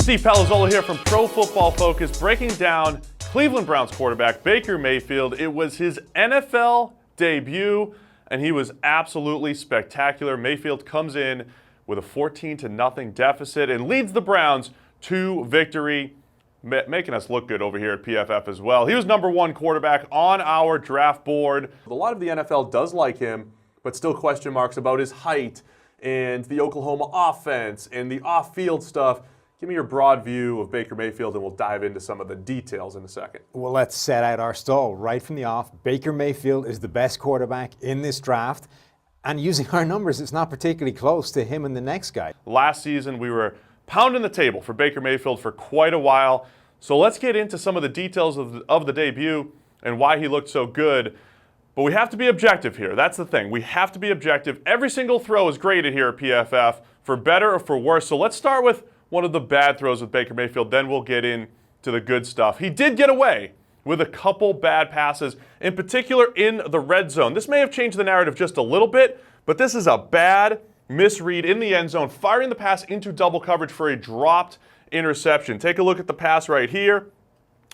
Steve Palazzolo here from Pro Football Focus, breaking down Cleveland Browns quarterback Baker Mayfield. It was his NFL debut, and he was absolutely spectacular. Mayfield comes in with a 14-0 deficit and leads the Browns to victory, making us look good over here at PFF as well. He was number one quarterback on our draft board. A lot of the NFL does like him, but still question marks about his height and the Oklahoma offense and the off-field stuff. Give me your broad view of Baker Mayfield, and we'll dive into some of the details in a second. Well, let's set out our stall right from the off. Baker Mayfield is the best quarterback in this draft, and using our numbers, it's not particularly close to him and the next guy. Last season, we were pounding the table for Baker Mayfield for quite a while, so let's get into some of the details of the debut and why he looked so good. But we have to be objective here. That's the thing. We have to be objective. Every single throw is graded here at PFF, for better or for worse. So let's start with one of the bad throws with Baker Mayfield, then we'll get into the good stuff. He did get away with a couple bad passes, in particular in the red zone. This may have changed the narrative just a little bit, but this is a bad misread in the end zone, firing the pass into double coverage for a dropped interception. Take a look at the pass right here,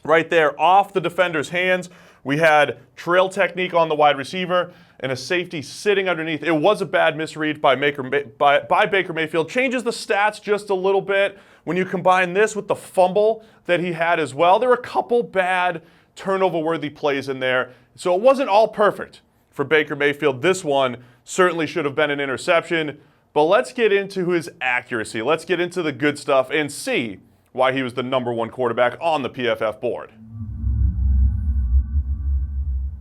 right there, off the defender's hands. We had trail technique on the wide receiver and a safety sitting underneath. It was a bad misread by Baker Mayfield. Changes the stats just a little bit. When you combine this with the fumble that he had as well, there were a couple bad turnover-worthy plays in there. So it wasn't all perfect for Baker Mayfield. This one certainly should have been an interception. But let's get into his accuracy. Let's get into the good stuff and see why he was the number one quarterback on the PFF board.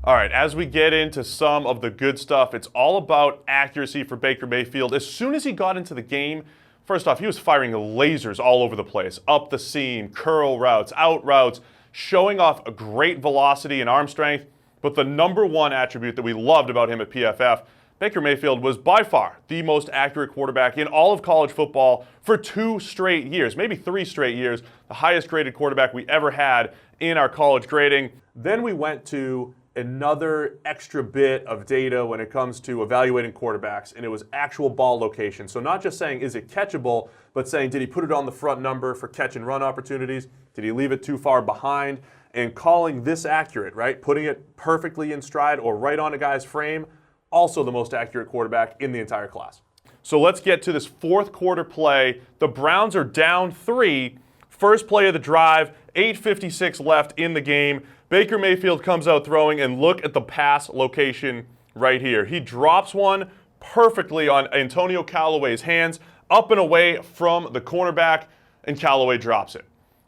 All right, as we get into some of the good stuff, it's all about accuracy for Baker Mayfield. As soon as he got into the game, first off, he was firing lasers all over the place, up the seam, curl routes, out routes, showing off a great velocity and arm strength. But the number one attribute that we loved about him at PFF, Baker Mayfield was by far the most accurate quarterback in all of college football for 2 straight years, maybe 3 straight years, the highest graded quarterback we ever had in our college grading. Then we went to another extra bit of data when it comes to evaluating quarterbacks, and it was actual ball location. So not just saying, is it catchable, but saying, did he put it on the front number for catch and run opportunities? Did he leave it too far behind? And calling this accurate, right? Putting it perfectly in stride or right on a guy's frame, also the most accurate quarterback in the entire class. So let's get to this fourth quarter play. The Browns are down 3. First play of the drive, 8:56 left in the game. Baker Mayfield comes out throwing, and look at the pass location right here. He drops one perfectly on Antonio Callaway's hands, up and away from the cornerback, and Callaway drops it.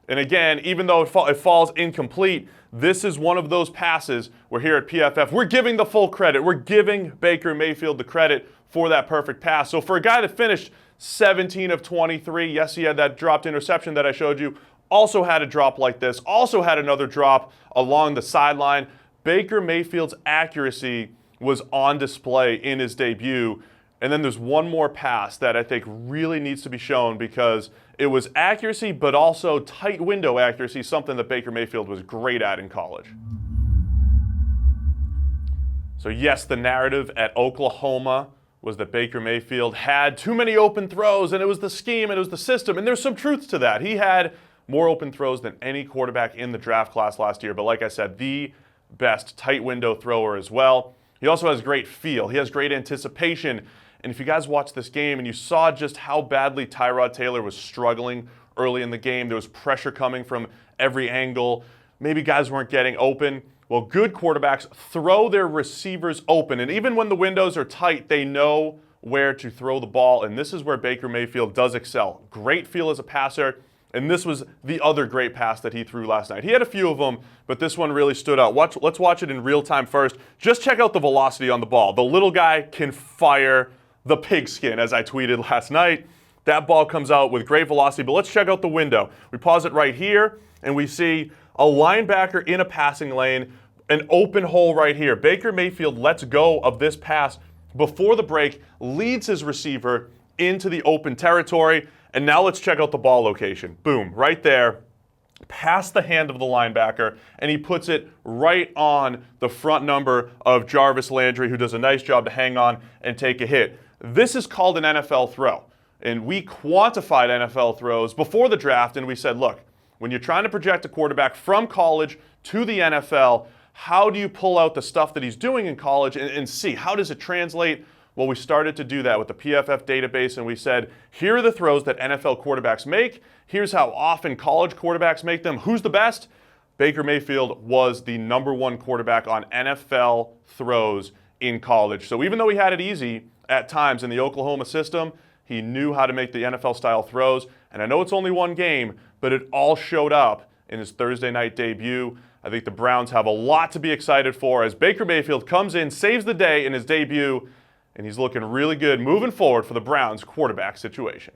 And again, even though it falls incomplete, this is one of those passes where here at PFF, we're giving the full credit. We're giving Baker Mayfield the credit for that perfect pass. So for a guy that finished 17 of 23, yes, he had that dropped interception that I showed you, also had a drop like this, also had another drop along the sideline. Baker Mayfield's accuracy was on display in his debut. And then there's one more pass that I think really needs to be shown because it was accuracy, but also tight window accuracy, something that Baker Mayfield was great at in college. So yes, the narrative at Oklahoma was that Baker Mayfield had too many open throws, and it was the scheme, and it was the system, and there's some truth to that. He had more open throws than any quarterback in the draft class last year, but like I said, the best tight window thrower as well. He also has great feel. He has great anticipation. And if you guys watched this game and you saw just how badly Tyrod Taylor was struggling early in the game, there was pressure coming from every angle. Maybe guys weren't getting open. Well, good quarterbacks throw their receivers open. And even when the windows are tight, they know where to throw the ball. And this is where Baker Mayfield does excel. Great feel as a passer. And this was the other great pass that he threw last night. He had a few of them, but this one really stood out. Let's watch it in real time first. Just check out the velocity on the ball. The little guy can fire the pigskin, as I tweeted last night. That ball comes out with great velocity, but let's check out the window. We pause it right here, and we see a linebacker in a passing lane, an open hole right here. Baker Mayfield lets go of this pass before the break, leads his receiver into the open territory, and now let's check out the ball location. Boom, right there, past the hand of the linebacker, and he puts it right on the front number of Jarvis Landry, who does a nice job to hang on and take a hit. This is called an NFL throw. And we quantified NFL throws before the draft, and we said, look, when you're trying to project a quarterback from college to the NFL, how do you pull out the stuff that he's doing in college and see how does it translate? Well, we started to do that with the PFF database, and we said, here are the throws that NFL quarterbacks make. Here's how often college quarterbacks make them. Who's the best? Baker Mayfield was the #1 quarterback on NFL throws in college. So even though he had it easy at times in the Oklahoma system, he knew how to make the NFL-style throws. And I know it's only one game, but it all showed up in his Thursday night debut. I think the Browns have a lot to be excited for as Baker Mayfield comes in, saves the day in his debut, and he's looking really good moving forward for the Browns quarterback situation.